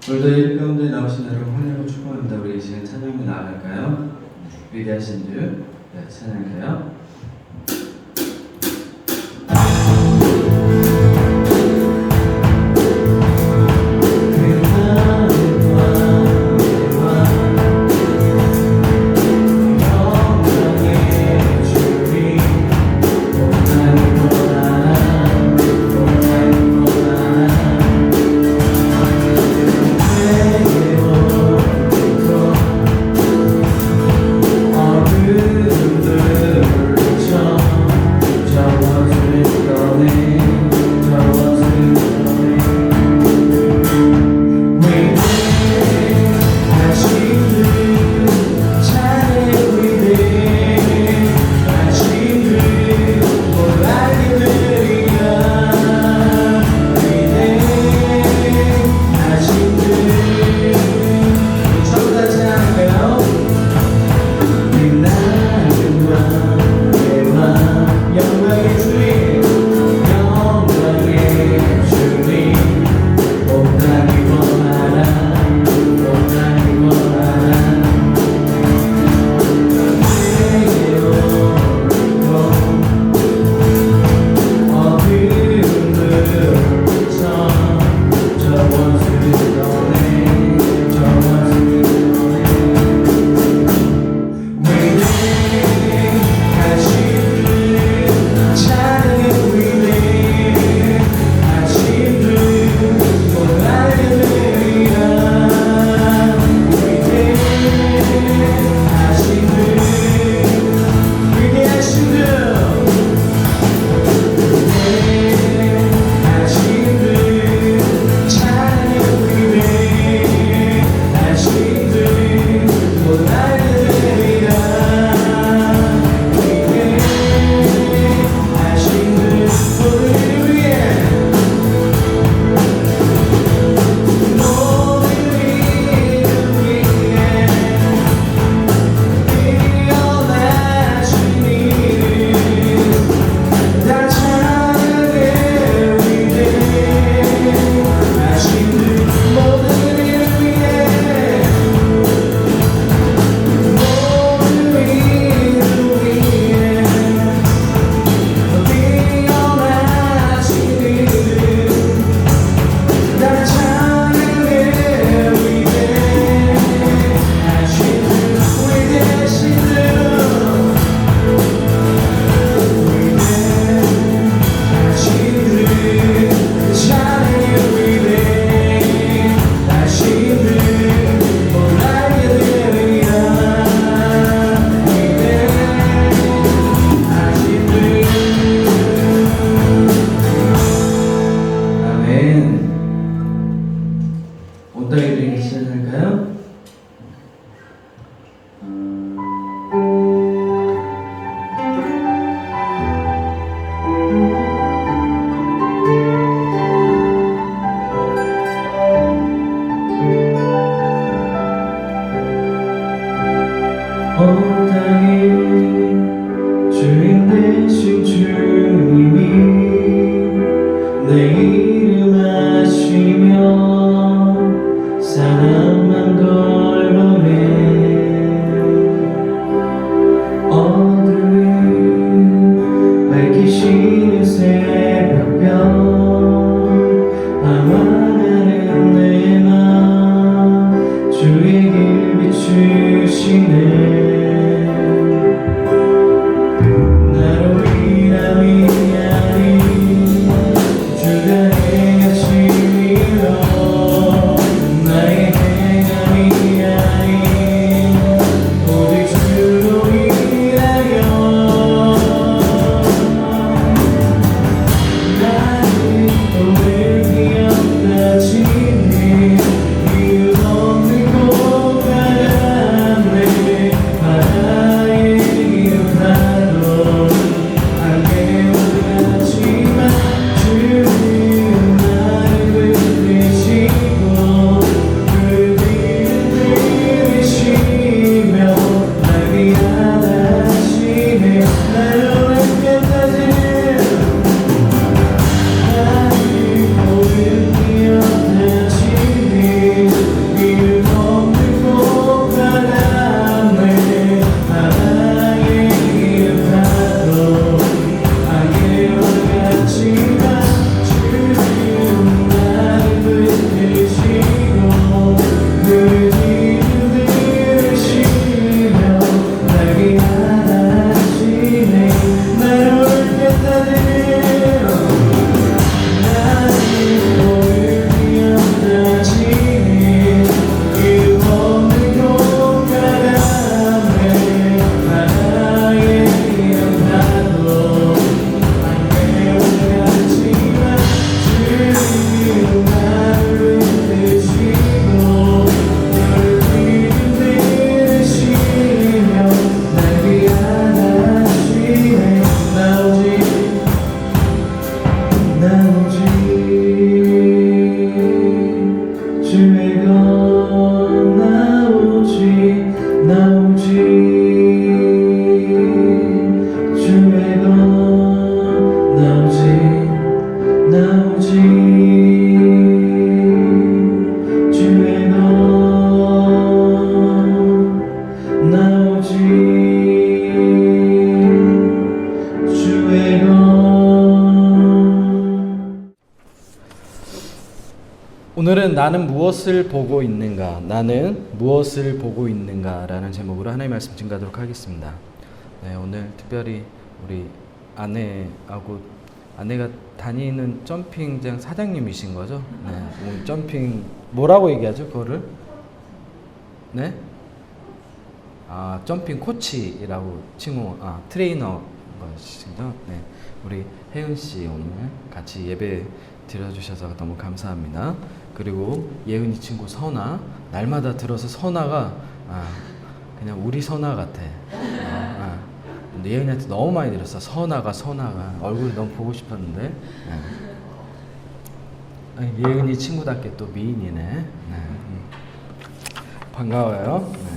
오늘도 예배 가운데 나오신 여러분 환영을 축복합니다. 우리 이 시간 찬양을 나아갈까요? 위대하신 주 찬양할까요? 온따위 드리기 시작할까요? 온따위 주인 되신 주님이 내 이름 아시며 사랑만 돌보네. 어둠을 밝히시는 새벽별 방황하는 내 맘 주의 길 비추시네. 나로 위라 위하리 주가 행하시리라. 나의 행함이 아닌 오직 주로 인하여 나를 오늘 기억나 지니 이유 없는 고단함에 바다에 이어가도 안개 오르지만 주님 나를 붙드시고 오늘은 나는 무엇을 보고 있는가, 나는 무엇을 보고 있는가 라는 제목으로 하나님의 말씀 증가하도록 하겠습니다. 네, 오늘 특별히 우리 아내가 다니는 점핑장 사장님이신 거죠? 네, 오늘 점핑 뭐라고 얘기하죠? 그거를? 네? 점핑 코치라고 트레이너 것이죠. 네, 우리 혜은 씨 오늘 같이 예배 드려주셔서 너무 감사합니다. 그리고 예은이 친구 선아, 날마다 들어서 선아가 그냥 우리 선아 같아. 근데 예은이한테 너무 많이 들었어. 선아가 얼굴이 너무 보고 싶었는데. 예은이 친구답게 또 미인이네. 네. 반가워요. 네.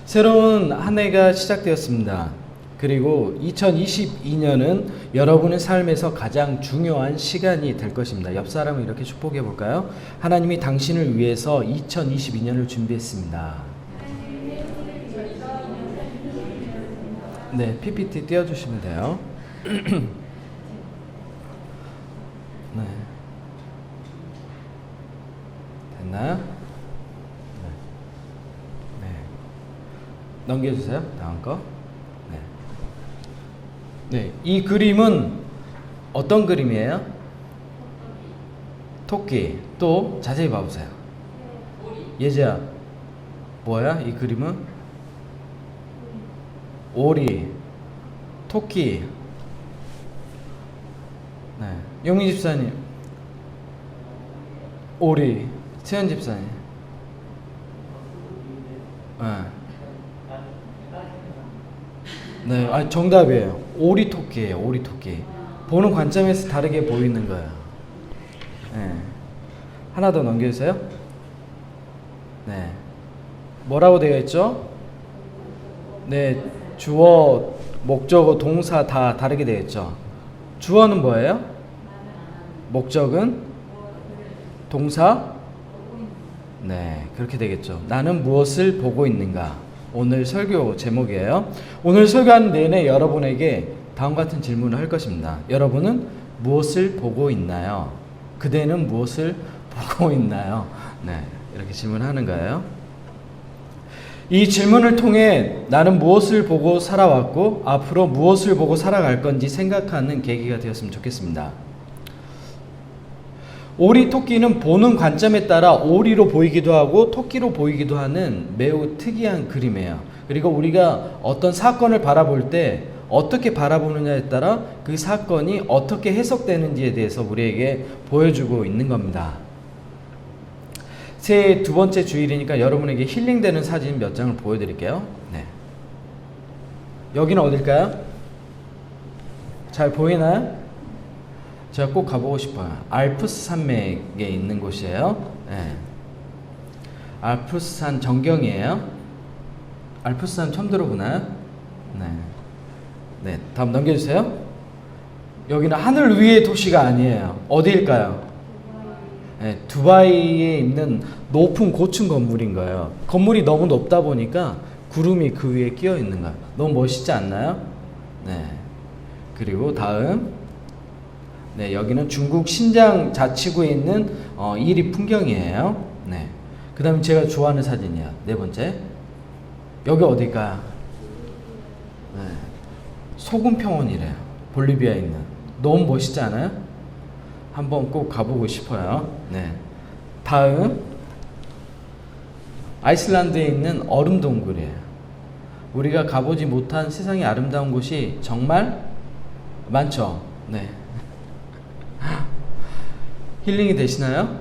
새로운 한 해가 시작되었습니다. 그리고 2022년은 여러분의 삶에서 가장 중요한 시간이 될 것입니다. 옆 사람을 이렇게 축복해 볼까요? 하나님이 당신을 위해서 2022년을 준비했습니다. 네, PPT 띄워주시면 돼요. 네. 됐나요? 네. 넘겨주세요. 다음 거. 네, 이 그림은 어떤 그림이에요? 토끼. 또 자세히 봐보세요. 예지야, 뭐야? 이 그림은? 오리, 토끼. 네, 용민 집사님, 오리. 채연 집사님, 네, 정답이에요. 오리 토끼예요. 오리 토끼. 보는 관점에서 다르게 보이는 거예요. 네. 하나 더 넘겨주세요. 네. 뭐라고 되어 있죠? 네, 주어, 목적어, 동사 다 다르게 되어 있죠. 주어는 뭐예요? 목적은 동사? 네, 그렇게 되겠죠. 나는 무엇을 보고 있는가? 오늘 설교 제목이에요. 오늘 설교하는 내내 여러분에게 다음 같은 질문을 할 것입니다. 여러분은 무엇을 보고 있나요? 그대는 무엇을 보고 있나요? 네, 이렇게 질문하는 거예요. 이 질문을 통해 나는 무엇을 보고 살아왔고 앞으로 무엇을 보고 살아갈 건지 생각하는 계기가 되었으면 좋겠습니다. 오리 토끼는 보는 관점에 따라 오리로 보이기도 하고 토끼로 보이기도 하는 매우 특이한 그림이에요. 그리고 우리가 어떤 사건을 바라볼 때 어떻게 바라보느냐에 따라 그 사건이 어떻게 해석되는지에 대해서 우리에게 보여주고 있는 겁니다. 새해 두 번째 주일이니까 여러분에게 힐링되는 사진 몇 장을 보여드릴게요. 네. 여기는 어딜까요? 잘 보이나요? 제가 꼭 가보고 싶어요. 알프스 산맥에 있는 곳이에요. 네. 알프스 산 전경이에요. 알프스 산 처음 들어보나요? 네. 네, 다음 넘겨주세요. 여기는 하늘 위의 도시가 아니에요. 어디일까요? 네, 두바이에 있는 높은 고층 건물인 거예요. 건물이 너무 높다 보니까 구름이 그 위에 끼어 있는 거예요. 너무 멋있지 않나요? 네. 그리고 다음. 네, 여기는 중국 신장 자치구에 있는 이리 풍경이에요. 네. 그 다음에 제가 좋아하는 사진이야. 네 번째. 여기 어딜까요? 네. 소금평원이래요. 볼리비아에 있는. 너무 멋있지 않아요? 한번 꼭 가보고 싶어요. 네. 다음. 아이슬란드에 있는 얼음 동굴이에요. 우리가 가보지 못한 세상의 아름다운 곳이 정말 많죠. 네. 힐링이 되시나요?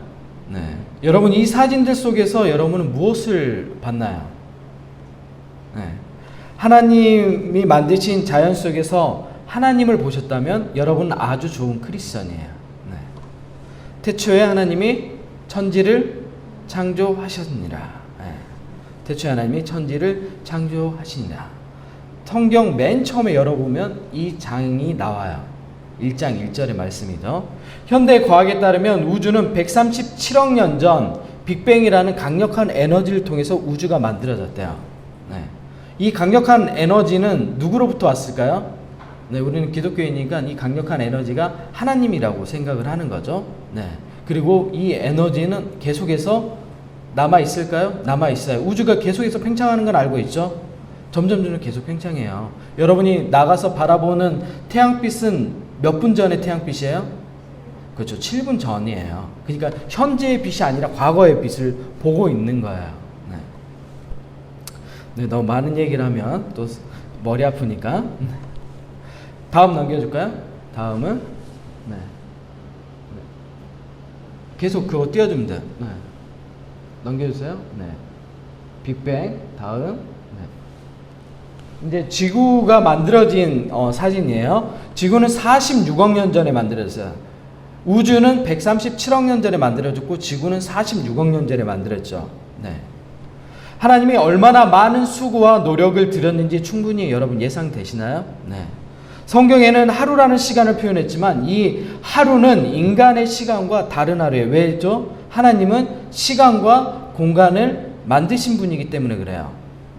네. 여러분 이 사진들 속에서 여러분은 무엇을 봤나요? 네. 하나님이 만드신 자연 속에서 하나님을 보셨다면 여러분은 아주 좋은 크리스천이에요. 네. 태초에 하나님이 천지를 창조하셨느니라. 네. 태초에 하나님이 천지를 창조하시니라. 성경 맨 처음에 열어보면 이 장이 나와요. 1장 1절의 말씀이죠. 현대 과학에 따르면 우주는 137억 년 전 빅뱅이라는 강력한 에너지를 통해서 우주가 만들어졌대요. 네. 이 강력한 에너지는 누구로부터 왔을까요? 네, 우리는 기독교인이니까 이 강력한 에너지가 하나님이라고 생각을 하는 거죠. 네. 그리고 이 에너지는 계속해서 남아 있을까요? 남아 있어요. 우주가 계속해서 팽창하는 건 알고 있죠? 점점 계속 팽창해요. 여러분이 나가서 바라보는 태양빛은 몇 분 전의 태양빛이에요? 그렇죠. 7분 전이에요. 그러니까 현재의 빛이 아니라 과거의 빛을 보고 있는 거예요. 네. 네, 너무 많은 얘기를 하면 또 머리 아프니까. 다음 넘겨줄까요? 다음은 네. 계속 그거 띄워주면 돼요. 네. 넘겨주세요. 네. 빅뱅 다음. 네. 이제 지구가 만들어진 사진이에요. 지구는 46억 년 전에 만들어졌어요. 우주는 137억 년 전에 만들어졌고 지구는 46억 년 전에 만들었죠. 네. 하나님이 얼마나 많은 수고와 노력을 들였는지 충분히 여러분 예상되시나요? 네. 성경에는 하루라는 시간을 표현했지만 이 하루는 인간의 시간과 다른 하루예요. 왜죠? 하나님은 시간과 공간을 만드신 분이기 때문에 그래요.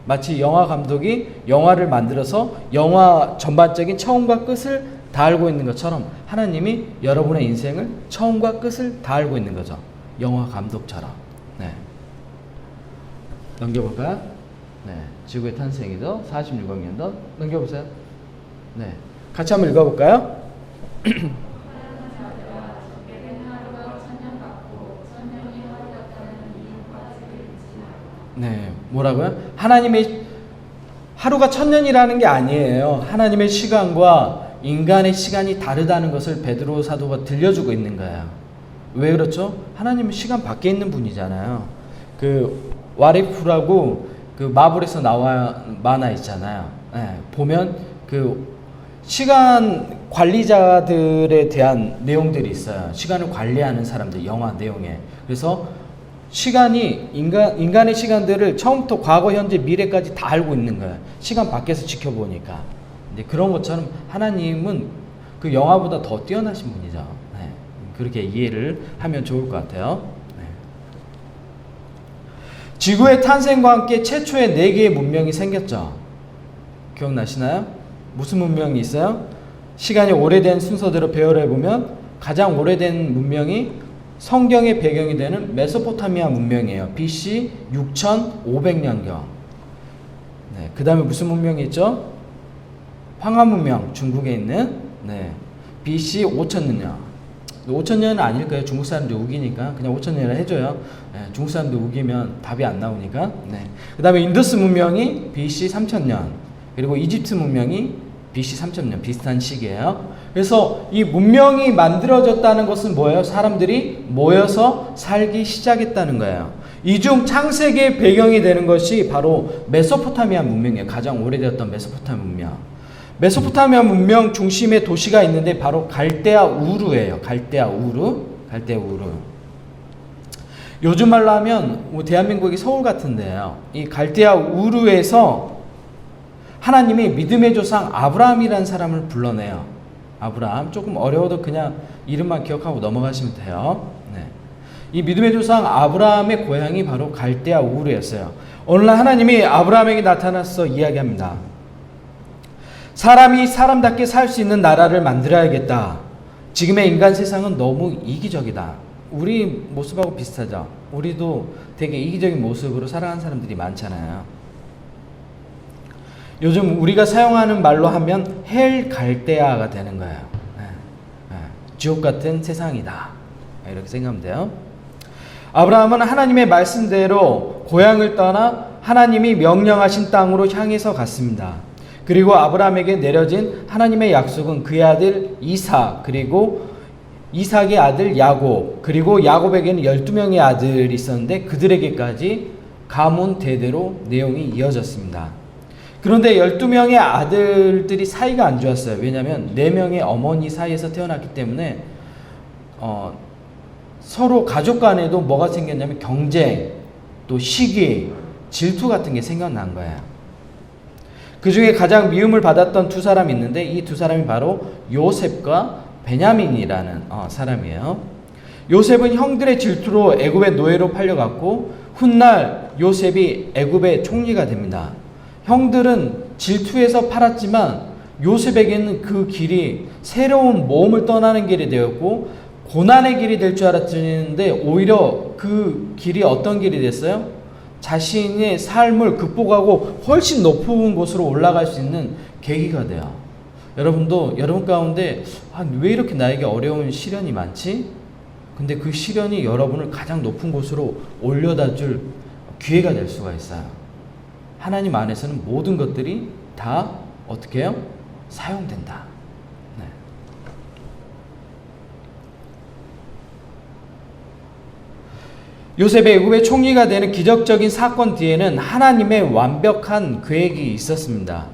마치 영화 감독이 영화를 만들어서 영화 전반적인 처음과 끝을 다 알고 있는 것처럼 하나님이 여러분의 인생을 처음과 끝을 다 알고 있는 거죠. 영화 감독처럼. 네. 넘겨볼까요? 네. 지구의 탄생이죠. 46억 년 전. 넘겨보세요. 네. 같이 한번 읽어볼까요? 네, 뭐라고요? 하나님의 하루가 1000년이라는 게 아니에요. 하나님의 시간과 인간의 시간이 다르다는 것을 베드로 사도가 들려주고 있는 거예요. 왜 그렇죠? 하나님은 시간 밖에 있는 분이잖아요. 그 와리프라고 그 마블에서 나와 만화 있잖아요. 네, 보면 그 시간 관리자들에 대한 내용들이 있어요. 시간을 관리하는 사람들 영화 내용에. 그래서 시간이 인간의 시간들을 처음부터 과거, 현재, 미래까지 다 알고 있는 거예요. 시간 밖에서 지켜보니까. 근데 그런 것처럼 하나님은 그 영화보다 더 뛰어나신 분이죠. 네. 그렇게 이해를 하면 좋을 것 같아요. 네. 지구의 탄생과 함께 최초의 4개의 문명이 생겼죠. 기억나시나요? 무슨 문명이 있어요? 시간이 오래된 순서대로 배열해 보면 가장 오래된 문명이 성경의 배경이 되는 메소포타미아 문명이에요. BC 6500년경. 네, 그 다음에 무슨 문명이 있죠? 황하 문명, 중국에 있는 네, BC 5000년. 5000년은 아닐 거예요. 중국 사람들 우기니까 그냥 5000년을 해줘요. 네, 중국 사람들 우기면 답이 안 나오니까. 네. 그 다음에 인더스 문명이 BC 3000년. 그리고 이집트 문명이 BC 3000년 비슷한 시기예요. 그래서 이 문명이 만들어졌다는 것은 뭐예요? 사람들이 모여서 살기 시작했다는 거예요. 이 중 창세기의 배경이 되는 것이 바로 메소포타미아 문명이에요. 가장 오래되었던 메소포타미아 문명. 메소포타미아 문명 중심의 도시가 있는데 바로 갈대아 우르예요. 갈대아 우르. 요즘 말로 하면 대한민국이 서울 같은데요. 이 갈대아 우르에서 하나님이 믿음의 조상 아브라함이라는 사람을 불러내요. 아브라함. 조금 어려워도 그냥 이름만 기억하고 넘어가시면 돼요. 네. 이 믿음의 조상 아브라함의 고향이 바로 갈대아 우르였어요. 오늘날 하나님이 아브라함에게 나타나서 이야기합니다. 사람이 사람답게 살 수 있는 나라를 만들어야겠다. 지금의 인간 세상은 너무 이기적이다. 우리 모습하고 비슷하죠. 우리도 되게 이기적인 모습으로 살아가는 사람들이 많잖아요. 요즘 우리가 사용하는 말로 하면 헬 갈대아가 되는 거예요. 지옥 같은 세상이다. 이렇게 생각하면 돼요. 아브라함은 하나님의 말씀대로 고향을 떠나 하나님이 명령하신 땅으로 향해서 갔습니다. 그리고 아브라함에게 내려진 하나님의 약속은 그의 아들 이삭, 그리고 이삭의 아들 야곱, 그리고 야곱에게는 12명의 아들이 있었는데 그들에게까지 가문 대대로 내용이 이어졌습니다. 그런데 12명의 아들들이 사이가 안 좋았어요. 왜냐하면 4명의 어머니 사이에서 태어났기 때문에 서로 가족 간에도 뭐가 생겼냐면 경쟁, 또 시기, 질투 같은 게 생겨난 거예요. 그 중에 가장 미움을 받았던 2사람이 있는데 이 2사람이 바로 요셉과 베냐민이라는 사람이에요. 요셉은 형들의 질투로 애굽의 노예로 팔려갔고 훗날 요셉이 애굽의 총리가 됩니다. 형들은 질투해서 팔았지만 요셉에게는 그 길이 새로운 모험을 떠나는 길이 되었고 고난의 길이 될 줄 알았는데 오히려 그 길이 어떤 길이 됐어요? 자신의 삶을 극복하고 훨씬 높은 곳으로 올라갈 수 있는 계기가 돼요. 여러분도 여러분 가운데 왜 이렇게 나에게 어려운 시련이 많지? 근데 그 시련이 여러분을 가장 높은 곳으로 올려다 줄 기회가 될 수가 있어요. 하나님 안에서는 모든 것들이 다 어떻게 해요? 사용된다. 네. 요셉의 애굽의 총리가 되는 기적적인 사건 뒤에는 하나님의 완벽한 계획이 있었습니다.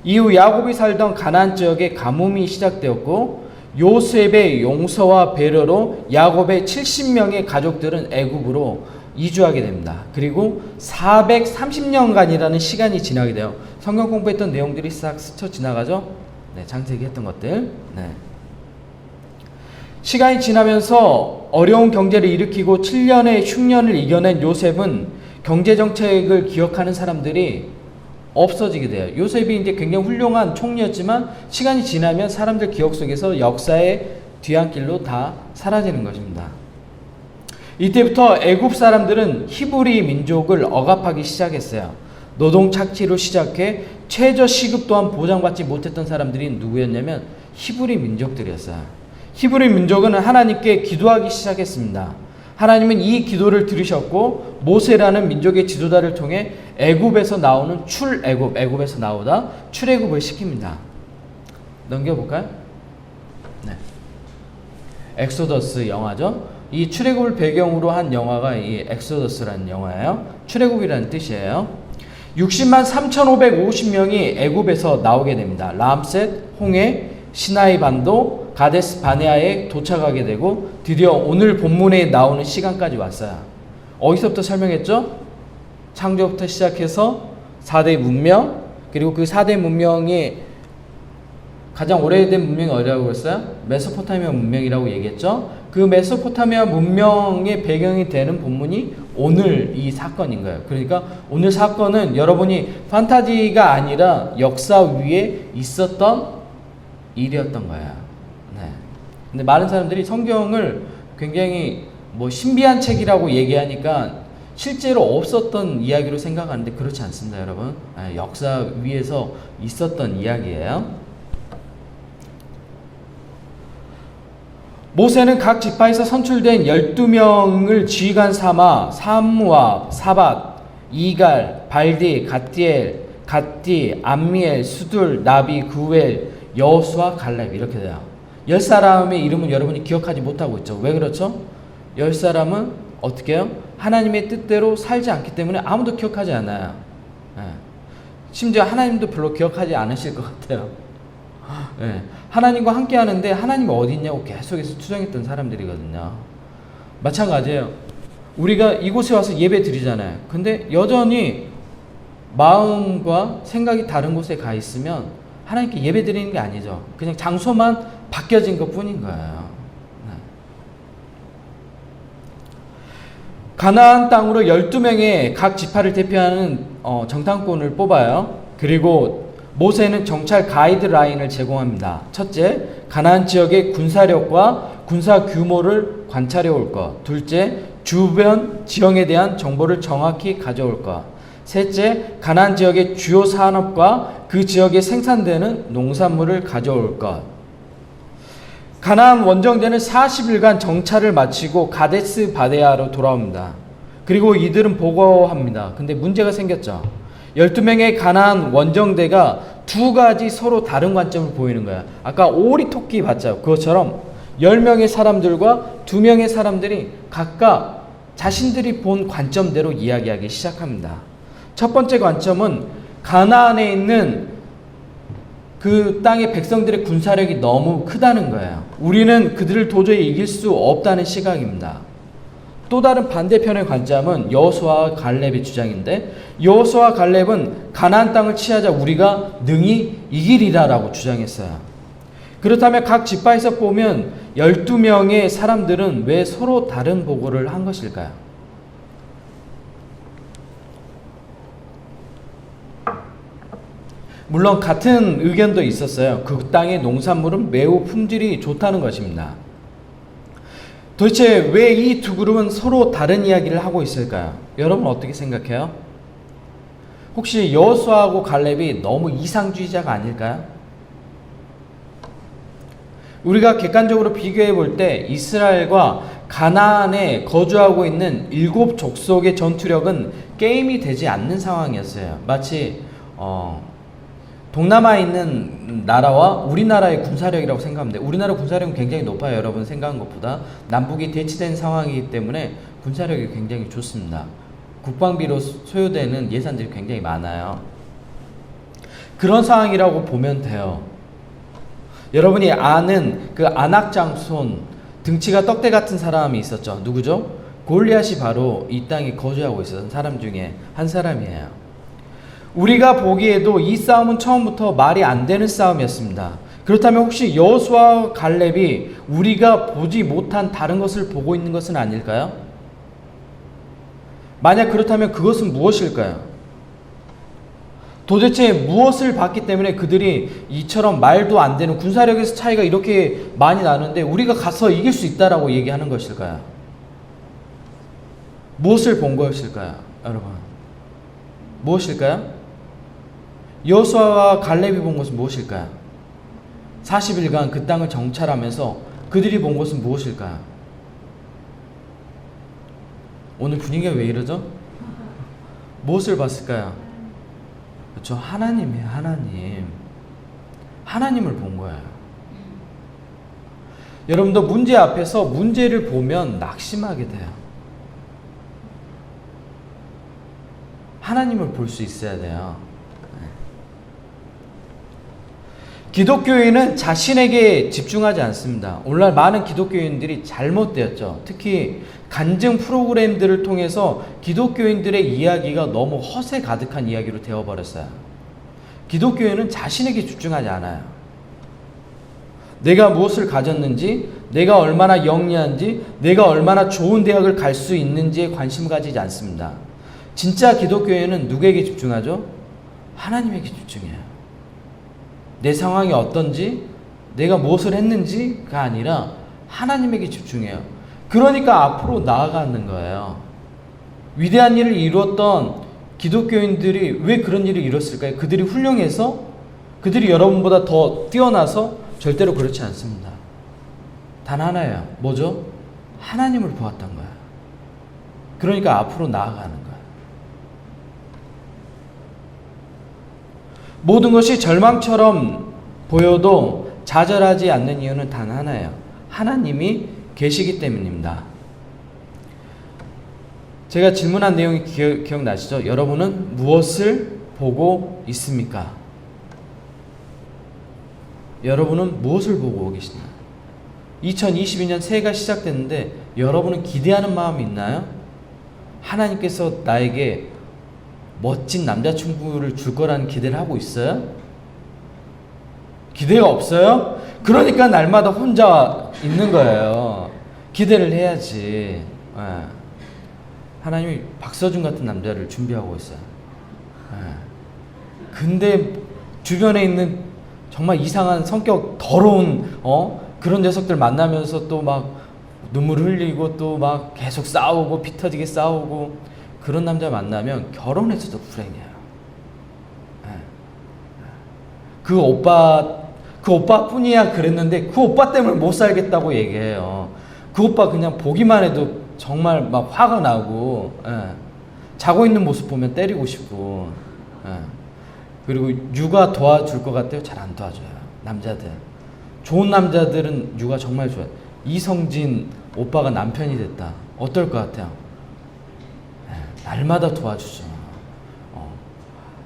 이후 야곱이 살던 가나안 지역에 가뭄이 시작되었고 요셉의 용서와 배려로 야곱의 70명의 가족들은 애굽으로 이주하게 됩니다. 그리고 430년간이라는 시간이 지나게 돼요. 성경 공부했던 내용들이 싹 스쳐 지나가죠. 네, 창세기 했던 것들. 네. 시간이 지나면서 어려운 경제를 일으키고 7년의 흉년을 이겨낸 요셉은 경제정책을 기억하는 사람들이 없어지게 돼요. 요셉이 이제 굉장히 훌륭한 총리였지만 시간이 지나면 사람들 기억 속에서 역사의 뒤안길로 다 사라지는 것입니다. 이때부터 애굽 사람들은 히브리 민족을 억압하기 시작했어요. 노동 착취로 시작해 최저 시급 또한 보장받지 못했던 사람들이 누구였냐면 히브리 민족들이었어요. 히브리 민족은 하나님께 기도하기 시작했습니다. 하나님은 이 기도를 들으셨고 모세라는 민족의 지도자를 통해 애굽에서 나오는 애굽에서 나오다 출애굽을 시킵니다. 넘겨볼까요? 네. 엑소더스 영화죠. 이 출애굽을 배경으로 한 영화가 이 엑소더스라는 영화예요. 출애굽이라는 뜻이에요. 60만 3,550명이 애굽에서 나오게 됩니다. 람셋, 홍해, 시나이 반도, 가데스 바네아에 도착하게 되고 드디어 오늘 본문에 나오는 시간까지 왔어요. 어디서부터 설명했죠? 창조부터 시작해서 4대 문명, 그리고 그 4대 문명이 가장 오래된 문명이 어디라고 했어요? 메소포타미아 문명이라고 얘기했죠. 그 메소포타미아 문명의 배경이 되는 본문이 오늘 이 사건인 거예요. 그러니까 오늘 사건은 여러분이 판타지가 아니라 역사 위에 있었던 일이었던 거예요. 네. 근데 많은 사람들이 성경을 굉장히 신비한 책이라고 얘기하니까 실제로 없었던 이야기로 생각하는데 그렇지 않습니다, 여러분. 역사 위에서 있었던 이야기예요. 모세는 각 지파에서 선출된 12명을 지휘관 삼아 삼무아, 사밧, 이갈, 발디, 갓디엘, 갓디, 암미엘, 수둘, 나비, 구엘, 여호수아, 갈렙 이렇게 돼요. 10사람의 이름은 여러분이 기억하지 못하고 있죠. 왜 그렇죠? 10사람은 어떻게 해요? 하나님의 뜻대로 살지 않기 때문에 아무도 기억하지 않아요. 네. 심지어 하나님도 별로 기억하지 않으실 것 같아요. 네. 하나님과 함께 하는데 하나님이 어디 있냐고 계속해서 추정했던 사람들이거든요. 마찬가지예요. 우리가 이곳에 와서 예배 드리잖아요. 근데 여전히 마음과 생각이 다른 곳에 가 있으면 하나님께 예배 드리는 게 아니죠. 그냥 장소만 바뀌어진 것 뿐인 거예요. 가나안 땅으로 12명의 각 지파를 대표하는 정탐꾼을 뽑아요. 그리고 모세는 정찰 가이드라인을 제공합니다. 첫째, 가나안 지역의 군사력과 군사 규모를 관찰해 올 것. 둘째, 주변 지형에 대한 정보를 정확히 가져올 것. 셋째, 가나안 지역의 주요 산업과 그 지역에 생산되는 농산물을 가져올 것. 가나안 원정대는 40일간 정찰을 마치고 가데스 바네아로 돌아옵니다. 그리고 이들은 보고합니다. 근데 문제가 생겼죠. 12명의 가나안 원정대가 두 가지 서로 다른 관점을 보이는 거야. 아까 오리 토끼 봤죠? 그것처럼 10명의 사람들과 2명의 사람들이 각각 자신들이 본 관점대로 이야기하기 시작합니다. 첫 번째 관점은 가나안에 있는 그 땅의 백성들의 군사력이 너무 크다는 거예요. 우리는 그들을 도저히 이길 수 없다는 시각입니다. 또 다른 반대편의 관점은 여호수아와 갈렙의 주장인데 여호수아와 갈렙은 가나안 땅을 취하자 우리가 능히 이기리라라고 주장했어요. 그렇다면 각 지파에서 보면 12명의 사람들은 왜 서로 다른 보고를 한 것일까요? 물론 같은 의견도 있었어요. 그 땅의 농산물은 매우 품질이 좋다는 것입니다. 도대체 왜 이 두 그룹은 서로 다른 이야기를 하고 있을까요? 여러분 어떻게 생각해요? 혹시 여호수아하고 갈렙이 너무 이상주의자가 아닐까요? 우리가 객관적으로 비교해 볼 때 이스라엘과 가나안에 거주하고 있는 7 족속의 전투력은 게임이 되지 않는 상황이었어요. 마치 동남아에 있는 나라와 우리나라의 군사력이라고 생각하면 돼요. 우리나라 군사력은 굉장히 높아요. 여러분 생각한 것보다. 남북이 대치된 상황이기 때문에 군사력이 굉장히 좋습니다. 국방비로 소요되는 예산들이 굉장히 많아요. 그런 상황이라고 보면 돼요. 여러분이 아는 그 안악장손, 등치가 떡대 같은 사람이 있었죠. 누구죠? 골리앗이 바로 이 땅에 거주하고 있었던 사람 중에 한 사람이에요. 우리가 보기에도 이 싸움은 처음부터 말이 안 되는 싸움이었습니다. 그렇다면 혹시 여호수아와 갈렙이 우리가 보지 못한 다른 것을 보고 있는 것은 아닐까요? 만약 그렇다면 그것은 무엇일까요? 도대체 무엇을 봤기 때문에 그들이 이처럼 말도 안 되는 군사력에서 차이가 이렇게 많이 나는데 우리가 가서 이길 수 있다라고 얘기하는 것일까요? 무엇을 본 것일까요? 여러분 무엇일까요? 여호수아와 갈렙이 본 것은 무엇일까요? 40일간 그 땅을 정찰하면서 그들이 본 것은 무엇일까요? 오늘 분위기가 왜 이러죠? 무엇을 봤을까요? 그렇죠. 하나님이에요. 하나님. 하나님을 본 거예요. 여러분도 문제 앞에서 문제를 보면 낙심하게 돼요. 하나님을 볼 수 있어야 돼요. 기독교인은 자신에게 집중하지 않습니다. 오늘날 많은 기독교인들이 잘못되었죠. 특히 간증 프로그램들을 통해서 기독교인들의 이야기가 너무 허세 가득한 이야기로 되어버렸어요. 기독교인은 자신에게 집중하지 않아요. 내가 무엇을 가졌는지, 내가 얼마나 영리한지, 내가 얼마나 좋은 대학을 갈 수 있는지에 관심 가지지 않습니다. 진짜 기독교인은 누구에게 집중하죠? 하나님에게 집중해요. 내 상황이 어떤지, 내가 무엇을 했는지가 아니라 하나님에게 집중해요. 그러니까 앞으로 나아가는 거예요. 위대한 일을 이루었던 기독교인들이 왜 그런 일을 이뤘을까요? 그들이 훌륭해서? 그들이 여러분보다 더 뛰어나서? 절대로 그렇지 않습니다. 단 하나예요. 뭐죠? 하나님을 보았던 거예요. 그러니까 앞으로 나아가는 거예요. 모든 것이 절망처럼 보여도 좌절하지 않는 이유는 단 하나예요. 하나님이 계시기 때문입니다. 제가 질문한 내용이 기억나시죠? 여러분은 무엇을 보고 있습니까? 여러분은 무엇을 보고 계시나요? 2022년 새해가 시작됐는데 여러분은 기대하는 마음이 있나요? 하나님께서 나에게 멋진 남자친구를 줄 거라는 기대를 하고 있어요? 기대가 없어요? 그러니까 날마다 혼자 있는 거예요. 기대를 해야지. 하나님이 박서준 같은 남자를 준비하고 있어요. 근데 주변에 있는 정말 이상한 성격 더러운 그런 녀석들 만나면서 또 막 눈물 흘리고 또 막 계속 싸우고 피 터지게 싸우고 그런 남자 만나면 결혼해서도 불행해요. 그 오빠뿐이야 그랬는데 그 오빠 때문에 못 살겠다고 얘기해요. 그 오빠 그냥 보기만 해도 정말 막 화가 나고 자고 있는 모습 보면 때리고 싶고 그리고 육아 도와줄 것 같아요? 잘 안 도와줘요. 남자들. 좋은 남자들은 육아 정말 좋아요. 이성진 오빠가 남편이 됐다. 어떨 것 같아요? 날마다 도와주죠.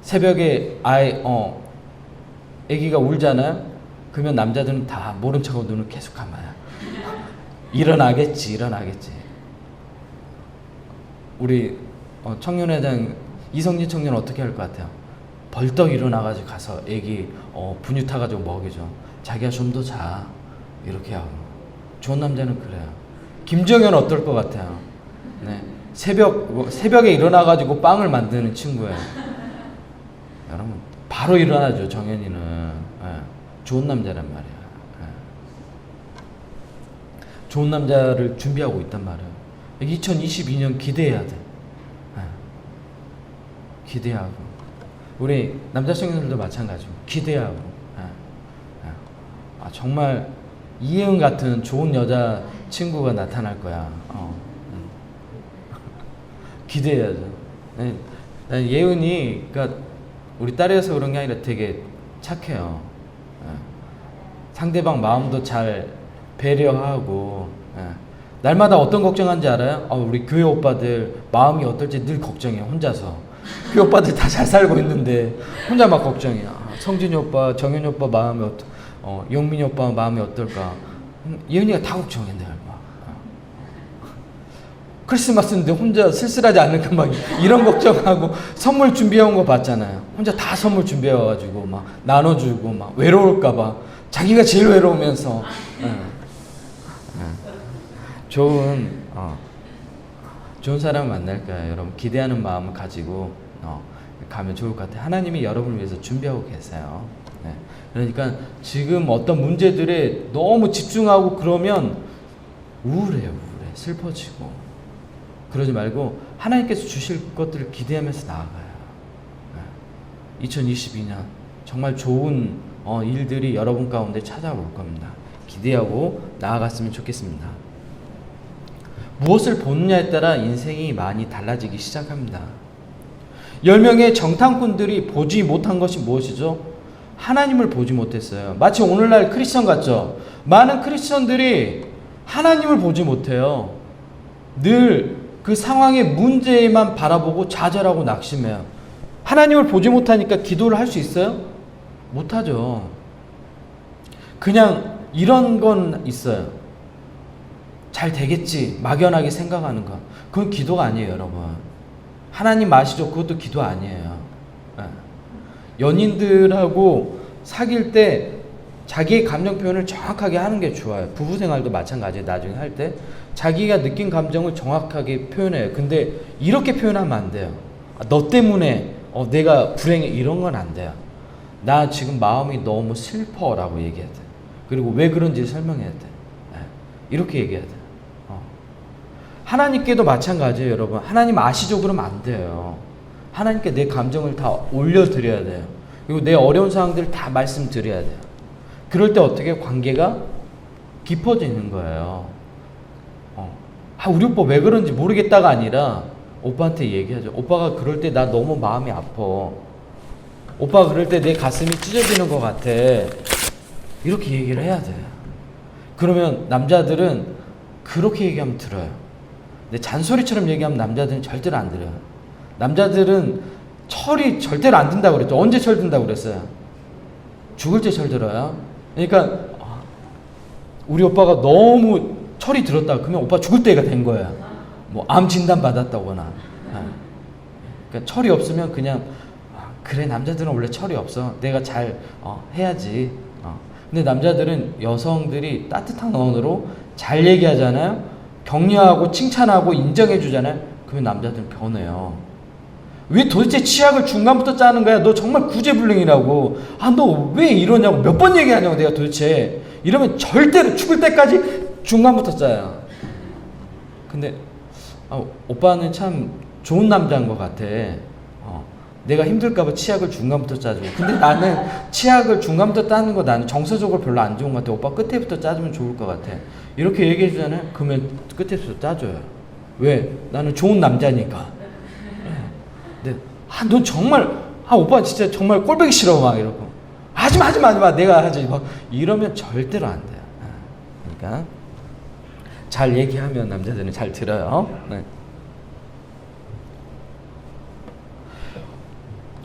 새벽에 아기가 울잖아요. 그러면 남자들은 다 모른 척하고 눈을 계속 감아요. 일어나겠지. 우리 청년회장 이성진 청년 어떻게 할 것 같아요? 벌떡 일어나가지고 가서 아기 분유 타가지고 먹이죠. 자기가 좀 더 자. 이렇게 하고. 좋은 남자는 그래요. 김정현 어떨 것 같아요? 네. 새벽에 일어나가지고 빵을 만드는 친구예요. 여러분 바로 일어나죠. 정현이는 좋은 남자란 말이야. 좋은 남자를 준비하고 있단 말이야. 2022년 기대해야 돼. 기대하고 우리 남자 친구들도 마찬가지고 기대하고 정말 이혜은 같은 좋은 여자 친구가 나타날 거야. 기대해야죠. 난 예은이 그러니까 우리 딸이어서 그런 게 아니라 되게 착해요. 상대방 마음도 잘 배려하고 날마다 어떤 걱정하는지 알아요? 우리 교회 오빠들 마음이 어떨지 늘 걱정해요. 혼자서 교회 오빠들 다 잘 살고 있는데 혼자 막 걱정해요. 성진이 오빠, 정현이 오빠 마음이 영민이 오빠 마음이 어떨까? 예은이가 다 걱정해. 늘 막 크리스마스인데 혼자 쓸쓸하지 않을까 막 이런 걱정하고 선물 준비해온 거 봤잖아요. 혼자 다 선물 준비해와가지고 막 나눠주고 막 외로울까봐 자기가 제일 외로우면서 좋은 사람을 만날 거예요. 여러분 기대하는 마음을 가지고 가면 좋을 것 같아요. 하나님이 여러분을 위해서 준비하고 계세요. 그러니까 지금 어떤 문제들에 너무 집중하고 그러면 우울해 슬퍼지고 그러지 말고 하나님께서 주실 것들을 기대하면서 나아가요. 2022년 정말 좋은 일들이 여러분 가운데 찾아올 겁니다. 기대하고 나아갔으면 좋겠습니다. 무엇을 보느냐에 따라 인생이 많이 달라지기 시작합니다. 10명의 정탐꾼들이 보지 못한 것이 무엇이죠? 하나님을 보지 못했어요. 마치 오늘날 크리스천 같죠? 많은 크리스천들이 하나님을 보지 못해요. 늘 그 상황의 문제만 바라보고 좌절하고 낙심해요. 하나님을 보지 못하니까 기도를 할 수 있어요? 못하죠. 그냥 이런 건 있어요. 잘 되겠지 막연하게 생각하는 거. 그건 기도가 아니에요, 여러분. 하나님 아시죠? 그것도 기도 아니에요. 연인들하고 사귈 때 자기의 감정 표현을 정확하게 하는 게 좋아요. 부부 생활도 마찬가지예요. 나중에 할 때 자기가 느낀 감정을 정확하게 표현해요. 근데 이렇게 표현하면 안 돼요. 너 때문에 내가 불행해 이런 건 안 돼요. 나 지금 마음이 너무 슬퍼라고 얘기해야 돼. 그리고 왜 그런지 설명해야 돼. 이렇게 얘기해야 돼. 하나님께도 마찬가지예요, 여러분. 하나님 아시죠? 그러면 안 돼요. 하나님께 내 감정을 다 올려드려야 돼요. 그리고 내 어려운 상황들을 다 말씀드려야 돼요. 그럴 때 어떻게 관계가 깊어지는 거예요. 우리 오빠 왜 그런지 모르겠다가 아니라 오빠한테 얘기하죠. 오빠가 그럴 때 나 너무 마음이 아파. 오빠가 그럴 때 내 가슴이 찢어지는 것 같아. 이렇게 얘기를 해야 돼요. 그러면 남자들은 그렇게 얘기하면 들어요. 근데 잔소리처럼 얘기하면 남자들은 절대로 안 들어요. 남자들은 철이 절대로 안 든다고 그랬죠. 언제 철 든다고 그랬어요? 죽을 때 철 들어요. 그러니까 우리 오빠가 너무 철이 들었다 그러면 오빠 죽을 때가 된 거야. 뭐 암 진단 받았다거나. 그러니까 철이 없으면 그냥 그래 남자들은 원래 철이 없어. 내가 잘 해야지. 근데 남자들은 여성들이 따뜻한 언어로 잘 얘기하잖아요. 격려하고 칭찬하고 인정해 주잖아요. 그러면 남자들은 변해요. 왜 도대체 치약을 중간부터 짜는 거야? 너 정말 구제불능이라고. 너 왜 이러냐고 몇 번 얘기하냐고 내가 도대체. 이러면 절대로 죽을 때까지 중간부터 짜요. 근데 오빠는 참 좋은 남자인 것 같아. 내가 힘들까봐 치약을 중간부터 짜주고. 근데 나는 치약을 중간부터 짜는 거 나는 정서적으로 별로 안 좋은 것 같아. 오빠 끝에부터 짜주면 좋을 것 같아. 이렇게 얘기해 주잖아요. 그러면 끝에부터 짜줘요. 왜? 나는 좋은 남자니까. 근데 넌 정말 오빠 진짜 정말 꼴보기 싫어 막 이러고 하지마 내가 하지 막 이러면 절대로 안 돼요. 그러니까 잘 얘기하면 남자들은 잘 들어요. 네.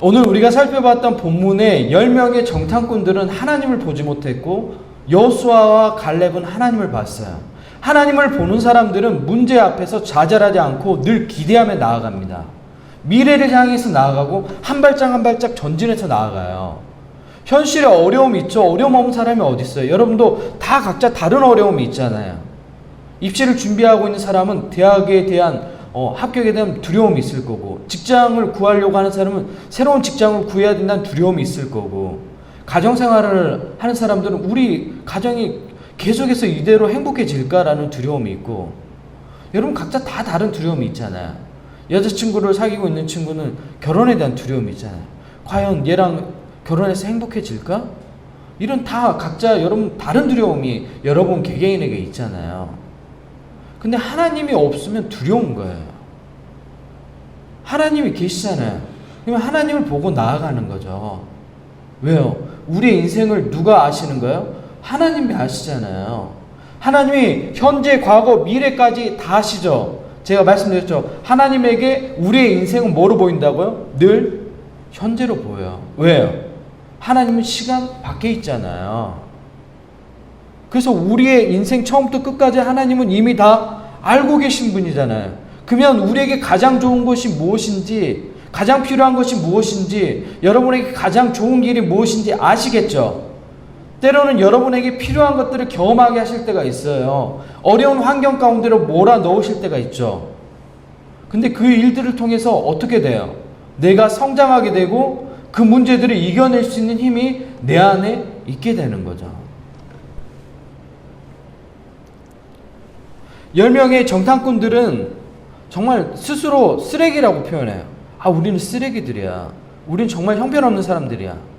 오늘 우리가 살펴봤던 본문의 10명의 정탐꾼들은 하나님을 보지 못했고 여호수아와 갈렙은 하나님을 봤어요. 하나님을 보는 사람들은 문제 앞에서 좌절하지 않고 늘 기대하며 나아갑니다. 미래를 향해서 나아가고 한 발짝 한 발짝 전진해서 나아가요. 현실에 어려움이 있죠. 어려움 없는 사람이 어디 있어요? 여러분도 다 각자 다른 어려움이 있잖아요. 입시를 준비하고 있는 사람은 대학에 대한 합격에 대한 두려움이 있을 거고, 직장을 구하려고 하는 사람은 새로운 직장을 구해야 된다는 두려움이 있을 거고, 가정생활을 하는 사람들은 우리 가정이 계속해서 이대로 행복해질까라는 두려움이 있고, 여러분 각자 다 다른 두려움이 있잖아요. 여자친구를 사귀고 있는 친구는 결혼에 대한 두려움이 있잖아요. 과연 얘랑 결혼해서 행복해질까? 이런 다 각자 여러분 다른 두려움이 여러분 개개인에게 있잖아요. 근데 하나님이 없으면 두려운 거예요. 하나님이 계시잖아요. 그러면 하나님을 보고 나아가는 거죠. 왜요? 우리의 인생을 누가 아시는 거예요? 하나님이 아시잖아요. 하나님이 현재, 과거, 미래까지 다 아시죠. 제가 말씀드렸죠. 하나님에게 우리의 인생은 뭐로 보인다고요? 늘 현재로 보여요. 왜요? 하나님은 시간 밖에 있잖아요. 그래서 우리의 인생 처음부터 끝까지 하나님은 이미 다 알고 계신 분이잖아요. 그러면 우리에게 가장 좋은 것이 무엇인지, 가장 필요한 것이 무엇인지, 여러분에게 가장 좋은 길이 무엇인지 아시겠죠? 때로는 여러분에게 필요한 것들을 경험하게 하실 때가 있어요. 어려운 환경 가운데로 몰아넣으실 때가 있죠. 근데 그 일들을 통해서 어떻게 돼요? 내가 성장하게 되고 그 문제들을 이겨낼 수 있는 힘이 내 안에 있게 되는 거죠. 10명의 정탐꾼들은 정말 스스로 쓰레기라고 표현해요. 우리는 쓰레기들이야. 우리는 정말 형편없는 사람들이야.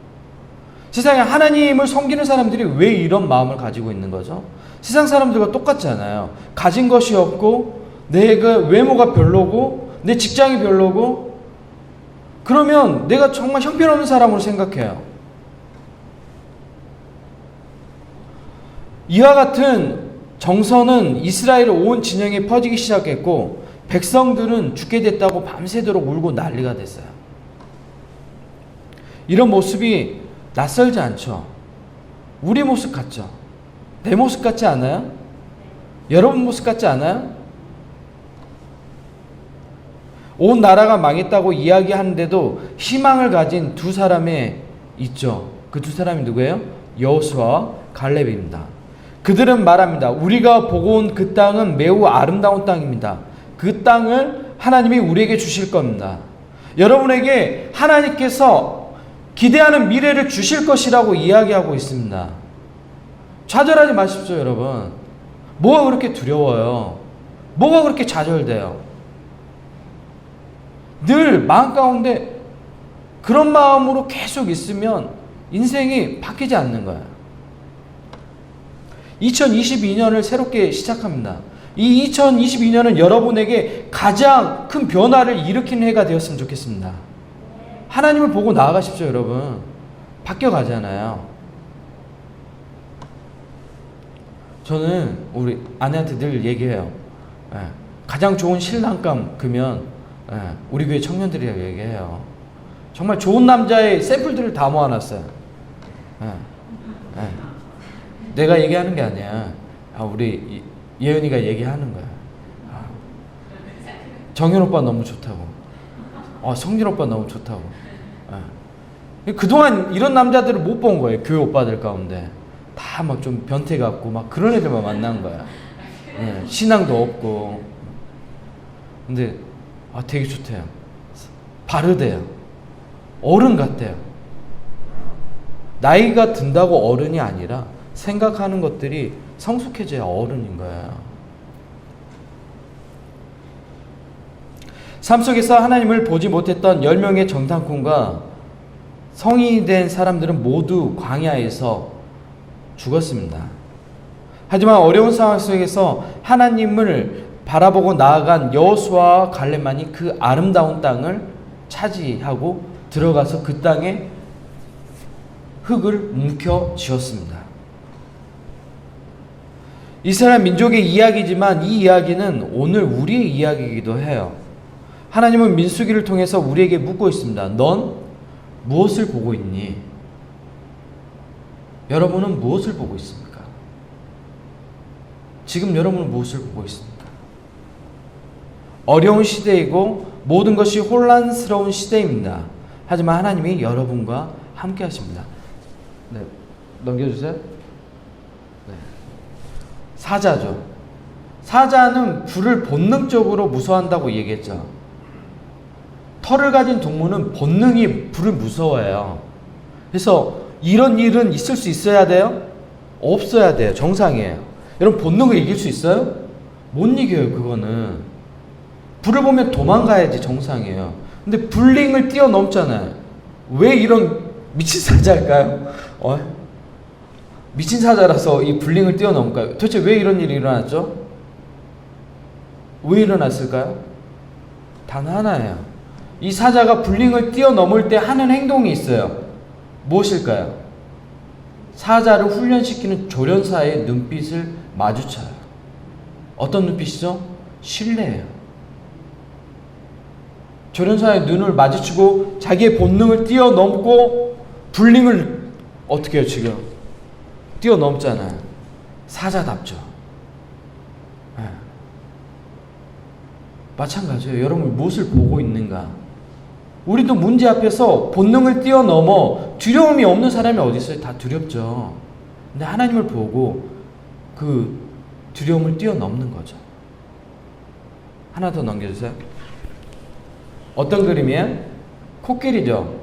세상에 하나님을 섬기는 사람들이 왜 이런 마음을 가지고 있는 거죠? 세상 사람들과 똑같지 않아요. 가진 것이 없고, 내 그 외모가 별로고, 내 직장이 별로고, 그러면 내가 정말 형편없는 사람으로 생각해요. 이와 같은 정서는 이스라엘 온 진영에 퍼지기 시작했고, 백성들은 죽게 됐다고 밤새도록 울고 난리가 됐어요. 이런 모습이 낯설지 않죠? 우리 모습 같죠? 내 모습 같지 않아요? 여러분 모습 같지 않아요? 온 나라가 망했다고 이야기하는데도 희망을 가진 두 사람이 있죠. 그 두 사람이 누구예요? 여호수아와 갈렙입니다. 그들은 말합니다. 우리가 보고 온 그 땅은 매우 아름다운 땅입니다. 그 땅을 하나님이 우리에게 주실 겁니다. 여러분에게 하나님께서 기대하는 미래를 주실 것이라고 이야기하고 있습니다. 좌절하지 마십시오, 여러분. 뭐가 그렇게 두려워요? 뭐가 그렇게 좌절돼요? 늘 마음 가운데 그런 마음으로 계속 있으면 인생이 바뀌지 않는 거예요. 2022년을 새롭게 시작합니다. 이 2022년은 여러분에게 가장 큰 변화를 일으키는 해가 되었으면 좋겠습니다. 하나님을 보고 나아가십시오, 여러분. 바뀌어가잖아요. 저는 우리 아내한테 늘 얘기해요. 가장 좋은 신랑감 그면 우리 교회 청년들이라고 얘기해요. 정말 좋은 남자의 샘플들을 다 모아놨어요. 내가 얘기하는 게 아니야. 우리 예은이가 얘기하는 거야. 정현 오빠 너무 좋다고. 성진 오빠 너무 좋다고. 그동안 이런 남자들을 못 본 거예요. 교회 오빠들 가운데. 다 막 좀 변태 같고 막 그런 애들만 만난 거야. 신앙도 없고. 근데 되게 좋대요. 바르대요. 어른 같대요. 나이가 든다고 어른이 아니라 생각하는 것들이 성숙해져야 어른인 거예요. 삶 속에서 하나님을 보지 못했던 10명의 정탐꾼과 성인이 된 사람들은 모두 광야에서 죽었습니다. 하지만 어려운 상황 속에서 하나님을 바라보고 나아간 여호수아와 갈렙만이 그 아름다운 땅을 차지하고 들어가서 그 땅에 흙을 움켜쥐었습니다. 이스라엘 민족의 이야기지만 이 이야기는 오늘 우리의 이야기이기도 해요. 하나님은 민수기를 통해서 우리에게 묻고 있습니다. 넌 무엇을 보고 있니? 여러분은 무엇을 보고 있습니까? 지금 여러분은 무엇을 보고 있습니까? 어려운 시대이고 모든 것이 혼란스러운 시대입니다. 하지만 하나님이 여러분과 함께 하십니다. 네, 넘겨주세요. 네. 사자죠. 사자는 불을 본능적으로 무서워한다고 얘기했죠. 털을 가진 동물은 본능이 불을 무서워해요. 그래서 이런 일은 있을 수 있어야 돼요? 없어야 돼요. 정상이에요. 여러분 본능을 이길 수 있어요? 못 이겨요. 그거는. 불을 보면 도망가야지 정상이에요. 근데 불링을 뛰어넘잖아요. 왜 이런 미친 사자일까요? 미친 사자라서 이 불링을 뛰어넘을까요? 도대체 왜 이런 일이 일어났죠? 왜 일어났을까요? 단 하나예요. 이 사자가 불링을 뛰어넘을 때 하는 행동이 있어요. 무엇일까요? 사자를 훈련시키는 조련사의 눈빛을 마주쳐요. 어떤 눈빛이죠? 신뢰예요. 조련사의 눈을 마주치고 자기의 본능을 뛰어넘고 불링을 어떻게 해요 지금? 뛰어넘잖아요. 사자답죠. 네. 마찬가지예요. 여러분 무엇을 보고 있는가? 우리도 문제 앞에서 본능을 뛰어넘어 두려움이 없는 사람이 어디 있어요? 다 두렵죠. 근데 하나님을 보고 그 두려움을 뛰어넘는 거죠. 하나 더 넘겨주세요. 어떤 그림이에요? 코끼리죠.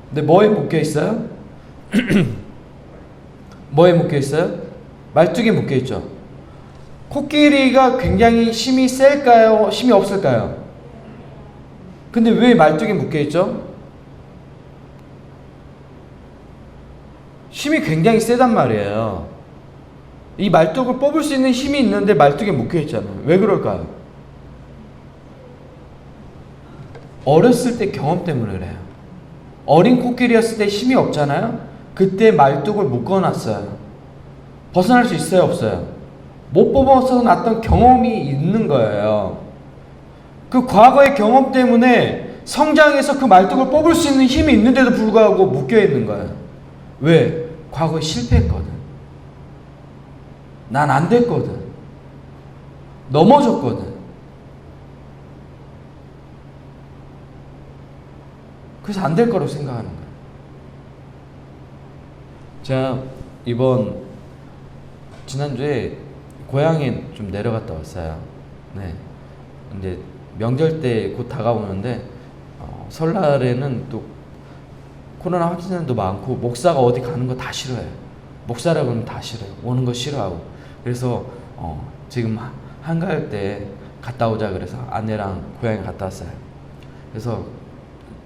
근데 뭐에 묶여 있어요? 뭐에 묶여 있어요? 말뚝에 묶여 있죠. 코끼리가 굉장히 힘이 셀까요? 힘이 없을까요? 근데 왜 말뚝에 묶여 있죠? 힘이 굉장히 세단 말이에요. 이 말뚝을 뽑을 수 있는 힘이 있는데 말뚝에 묶여 있잖아요. 왜 그럴까요? 어렸을 때 경험 때문에 그래요. 어린 코끼리였을 때 힘이 없잖아요. 그때 말뚝을 묶어놨어요. 벗어날 수 있어요, 없어요? 못 뽑아서 났던 경험이 있는 거예요. 그 과거의 경험 때문에 성장해서 그 말뚝을 뽑을 수 있는 힘이 있는데도 불구하고 묶여 있는 거예요. 왜? 과거에 실패했거든. 난 안 됐거든. 넘어졌거든. 그래서 안 될 거라고 생각하는 거예요. 제가 지난주에 고향에 좀 내려갔다 왔어요. 네. 이제 명절 때 곧 다가오는데 설날에는 또 코로나 확진자도 많고 목사가 어디 가는 거 다 싫어해요. 목사라고 하면 다 싫어요. 오는 거 싫어하고. 그래서 지금 한가할 때 갔다 오자 그래서 아내랑 고향에 갔다 왔어요. 그래서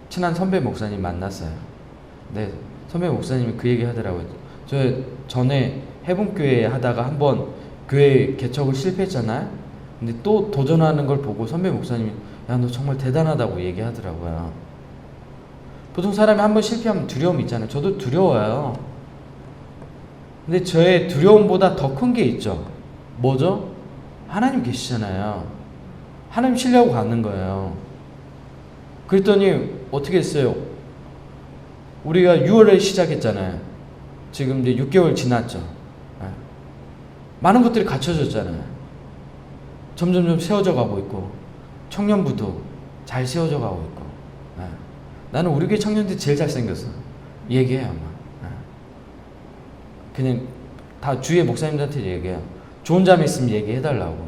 친한 선배 목사님 만났어요. 네, 선배 목사님이 그 얘기 하더라고요. 저 전에 해본교회 하다가 한번 교회 개척을 실패했잖아요. 근데 또 도전하는 걸 보고 선배 목사님이 야, 너 정말 대단하다고 얘기하더라고요. 보통 사람이 한번 실패하면 두려움이 있잖아요. 저도 두려워요. 근데 저의 두려움보다 더 큰 게 있죠. 뭐죠? 하나님 계시잖아요. 하나님 신뢰하고 가는 거예요. 그랬더니 어떻게 했어요? 우리가 6월에 시작했잖아요. 지금 이제 6개월 지났죠. 많은 것들이 갖춰졌잖아요. 점점점 세워져 가고 있고 청년부도 잘 세워져 가고 있고. 나는 우리 교회 청년들이 제일 잘생겼어. 얘기해요. 그냥 다 주위의 목사님들한테 얘기해요. 좋은 자매 있으면 얘기해달라고.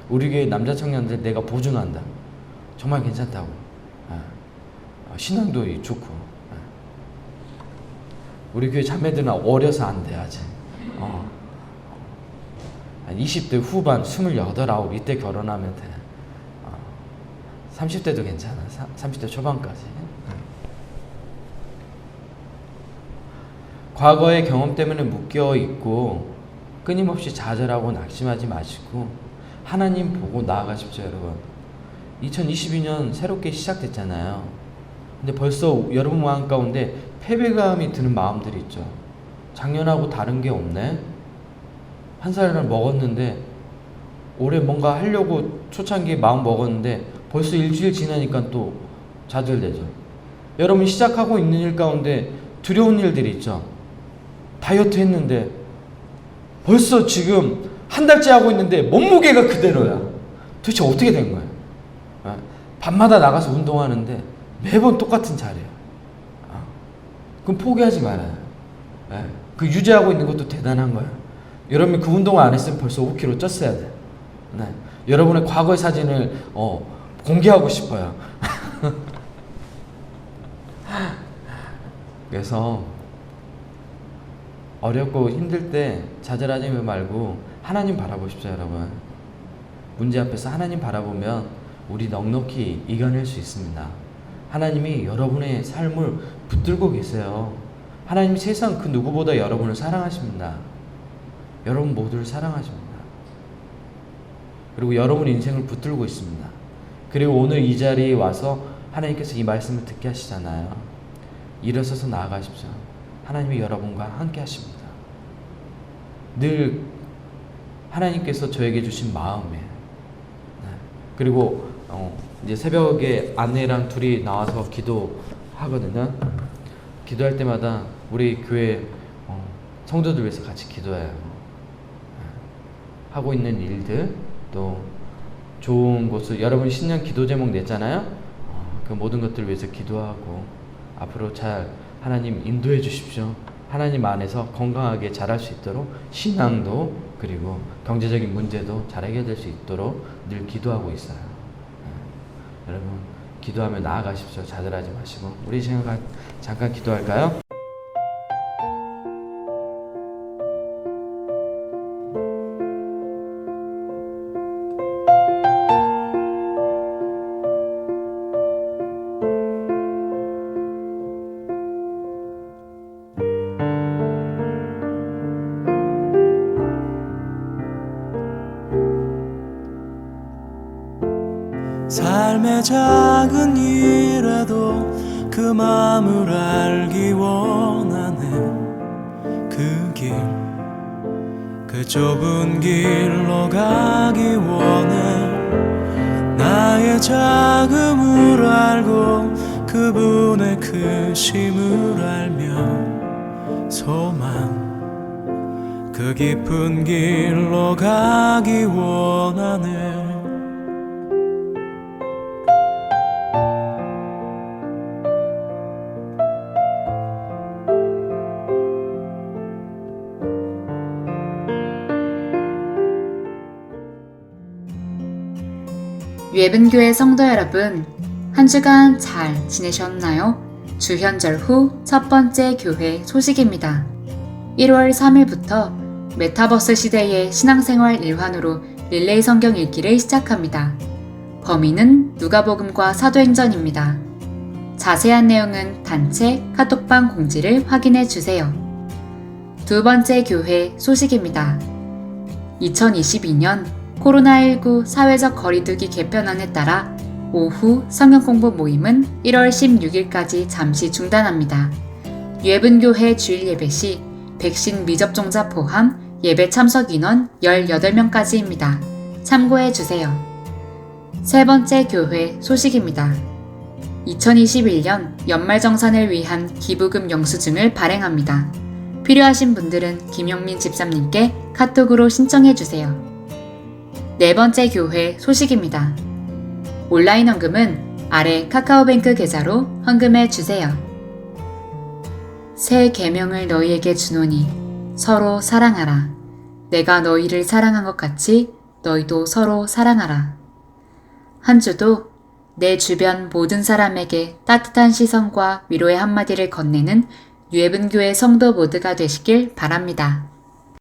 우리 교회 남자 청년들 내가 보증한다. 정말 괜찮다고. 신앙도 좋고. 우리 교회 자매들은 어려서 안 돼 아직. 20대 후반 28, 9 이때 결혼하면 돼. 30대도 괜찮아. 30대 초반까지. 과거의 경험 때문에 묶여 있고 끊임없이 좌절하고 낙심하지 마시고 하나님 보고 나아가십시오, 여러분. 2022년 새롭게 시작됐잖아요. 근데 벌써 여러분 마음 가운데 패배감이 드는 마음들이 있죠. 작년하고 다른 게 없네. 한 살을 먹었는데 올해 뭔가 하려고 초창기에 마음 먹었는데 벌써 일주일 지나니까 또 좌절되죠. 여러분 시작하고 있는 일 가운데 두려운 일들이 있죠. 다이어트 했는데 벌써 지금 한 달째 하고 있는데 몸무게가 그대로야. 도대체 어떻게 된 거야? 밤마다 나가서 운동하는데 매번 똑같은 자리야. 그럼 포기하지 말아요. 그 유지하고 있는 것도 대단한 거야. 여러분이 그 운동을 안 했으면 벌써 5kg 쪘어야 돼. 네. 여러분의 과거의 사진을 공개하고 싶어요. 그래서 어렵고 힘들 때 좌절하지 말고 하나님 바라보십시오, 여러분. 문제 앞에서 하나님 바라보면 우리 넉넉히 이겨낼 수 있습니다. 하나님이 여러분의 삶을 붙들고 계세요. 하나님이 세상 그 누구보다 여러분을 사랑하십니다. 여러분 모두를 사랑하십니다. 그리고 여러분 인생을 붙들고 있습니다. 그리고 오늘 이 자리에 와서 하나님께서 이 말씀을 듣게 하시잖아요. 일어서서 나아가십시오. 하나님이 여러분과 함께 하십니다. 늘 하나님께서 저에게 주신 마음에, 그리고 이제 새벽에 아내랑 둘이 나와서 기도하거든요. 기도할 때마다 우리 교회 성도들 위해서 같이 기도해요. 하고 있는 일들, 또 좋은 곳을, 여러분 신년 기도 제목 냈잖아요. 그 모든 것들을 위해서 기도하고 앞으로 잘 하나님 인도해 주십시오. 하나님 안에서 건강하게 자랄 수 있도록 신앙도 그리고 경제적인 문제도 잘 해결될 수 있도록 늘 기도하고 있어요. 여러분 기도하며 나아가십시오. 좌절하지 마시고. 우리 시간 잠깐 기도할까요? 삶의 작은 일에도 그 마음을 알기 원하네. 그 길, 그 좁은 길로 가기 원해. 나의 작음을 알고 그분의 크심을 알며 소망, 그 깊은 길로 가기 원하네. 예분교회 성도 여러분, 한 주간 잘 지내셨나요? 주현절 후 첫 번째 교회 소식입니다. 1월 3일부터 메타버스 시대의 신앙생활 일환으로 릴레이 성경 읽기를 시작합니다. 범위는 누가복음과 사도행전입니다. 자세한 내용은 단체 카톡방 공지를 확인해 주세요. 두 번째 교회 소식입니다. 2022년 코로나19 사회적 거리두기 개편안에 따라 오후 성경 공부 모임은 1월 16일까지 잠시 중단합니다. 예분교회 주일 예배 시 백신 미접종자 포함 예배 참석 인원 18명까지입니다. 참고해 주세요. 세 번째 교회 소식입니다. 2021년 연말정산을 위한 기부금 영수증을 발행합니다. 필요하신 분들은 김영민 집사님께 카톡으로 신청해 주세요. 네 번째 교회 소식입니다. 온라인 헌금은 아래 카카오뱅크 계좌로 헌금해 주세요. 새 계명을 너희에게 주노니 서로 사랑하라. 내가 너희를 사랑한 것 같이 너희도 서로 사랑하라. 한 주도 내 주변 모든 사람에게 따뜻한 시선과 위로의 한마디를 건네는 유해분교회 성도 모두가 되시길 바랍니다.